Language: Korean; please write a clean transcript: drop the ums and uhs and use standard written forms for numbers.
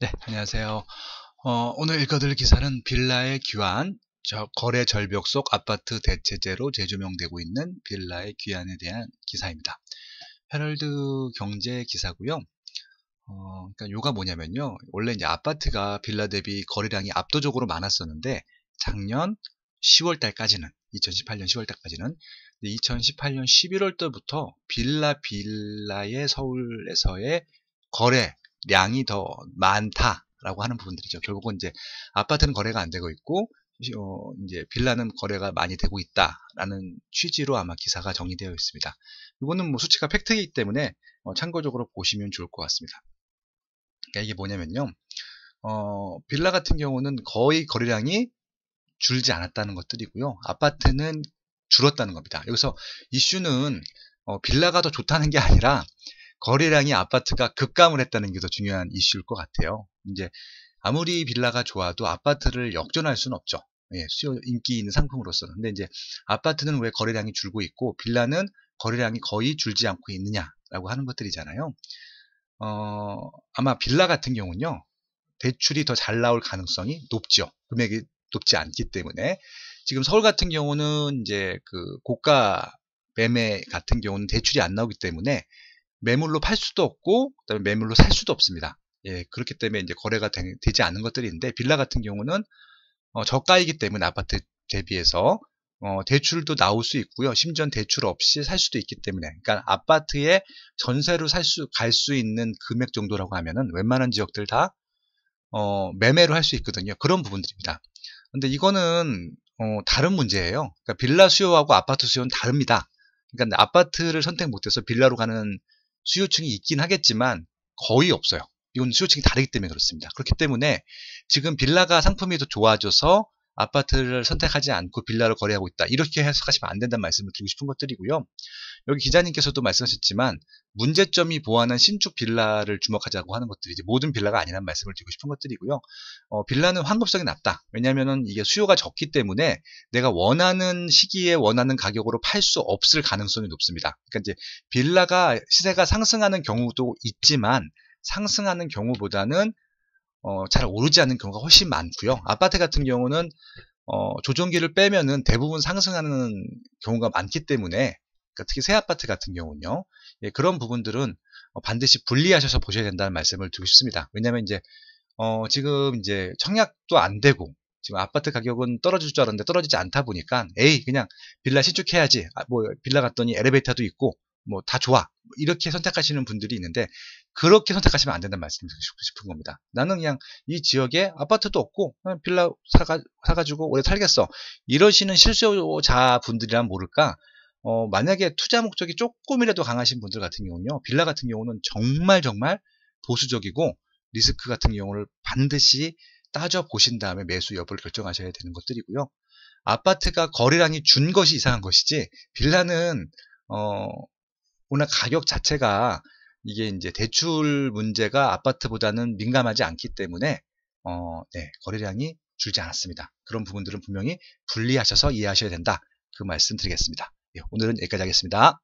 네, 안녕하세요. 오늘 읽어드릴 기사는 빌라의 귀환, 거래 절벽 속 아파트 대체제로 재조명되고 있는 빌라의 귀환에 대한 기사입니다. 헤럴드 경제 기사고요. 그러니까 요가 뭐냐면요. 원래 이제 아파트가 빌라 대비 거래량이 압도적으로 많았었는데 작년 10월 달까지는 2018년 10월 달까지는 2018년 11월 달부터 빌라의 서울에서의 거래량이 더 많다라고 하는 부분들이죠. 결국은 이제 아파트는 거래가 안 되고 있고 이제 빌라는 거래가 많이 되고 있다라는 취지로 아마 기사가 정리되어 있습니다. 이거는 뭐 수치가 팩트이기 때문에 참고적으로 보시면 좋을 것 같습니다. 그러니까 이게 뭐냐면요. 빌라 같은 경우는 거의 거래량이 줄지 않았다는 것들이고요. 아파트는 줄었다는 겁니다. 여기서 이슈는 빌라가 더 좋다는 게 아니라 거래량이 아파트가 급감을 했다는 게 더 중요한 이슈일 것 같아요. 이제 아무리 빌라가 좋아도 아파트를 역전할 수는 없죠. 예, 수요 인기 있는 상품으로서는. 근데 이제 아파트는 왜 거래량이 줄고 있고 빌라는 거래량이 거의 줄지 않고 있느냐라고 하는 것들이잖아요. 아마 빌라 같은 경우는요. 대출이 더 잘 나올 가능성이 높죠. 금액이 높지 않기 때문에. 지금 서울 같은 경우는 이제 그 고가 매매 같은 경우는 대출이 안 나오기 때문에 매물로 팔 수도 없고, 그다음에 매물로 살 수도 없습니다. 예, 그렇기 때문에 이제 거래가 되지 않는 것들인데, 빌라 같은 경우는 저가이기 때문에 아파트 대비해서 대출도 나올 수 있고요. 심지어 대출 없이 살 수도 있기 때문에, 그러니까 아파트에 전세로 갈 수 있는 금액 정도라고 하면은 웬만한 지역들 다 매매로 할 수 있거든요. 그런 부분들입니다. 근데 이거는 다른 문제예요. 그러니까 빌라 수요하고 아파트 수요는 다릅니다. 그러니까 아파트를 선택 못해서 빌라로 가는 수요층이 있긴 하겠지만 거의 없어요. 이건 수요층이 다르기 때문에 그렇습니다. 그렇기 때문에 지금 빌라가 상품이 더 좋아져서 아파트를 선택하지 않고 빌라를 거래하고 있다. 이렇게 해석하시면 안 된다는 말씀을 드리고 싶은 것들이고요. 여기 기자님께서도 말씀하셨지만 문제점이 보완한 신축 빌라를 주목하자고 하는 것들이 이제 모든 빌라가 아니라는 말씀을 드리고 싶은 것들이고요. 빌라는 환급성이 낮다. 왜냐하면 이게 수요가 적기 때문에 내가 원하는 시기에 원하는 가격으로 팔 수 없을 가능성이 높습니다. 그러니까 이제 빌라가 시세가 상승하는 경우도 있지만 상승하는 경우보다는 잘 오르지 않는 경우가 훨씬 많고요. 아파트 같은 경우는 조정기를 빼면은 대부분 상승하는 경우가 많기 때문에 그러니까 특히 새 아파트 같은 경우는요. 예, 그런 부분들은 반드시 분리하셔서 보셔야 된다는 말씀을 드리고 싶습니다. 왜냐하면 이제 지금 이제 청약도 안 되고 지금 아파트 가격은 떨어질 줄 알았는데 떨어지지 않다 보니까 에이 그냥 빌라 신축해야지. 뭐 빌라 갔더니 엘리베이터도 있고 뭐 다 좋아. 이렇게 선택하시는 분들이 있는데 그렇게 선택하시면 안 된다는 말씀을 드리고 싶은 겁니다. 나는 그냥 이 지역에 아파트도 없고 그냥 빌라 사가지고 오래 살겠어. 이러시는 실수요자 분들이란 모를까 만약에 투자 목적이 조금이라도 강하신 분들 같은 경우는요. 빌라 같은 경우는 정말 정말 보수적이고 리스크 같은 경우를 반드시 따져 보신 다음에 매수 여부를 결정하셔야 되는 것들이고요. 아파트가 거래량이 준 것이 이상한 것이지 빌라는 워낙 가격 자체가 이게 이제 대출 문제가 아파트보다는 민감하지 않기 때문에 네, 거래량이 줄지 않았습니다. 그런 부분들은 분명히 분리하셔서 이해하셔야 된다. 그 말씀 드리겠습니다. 예, 오늘은 여기까지 하겠습니다.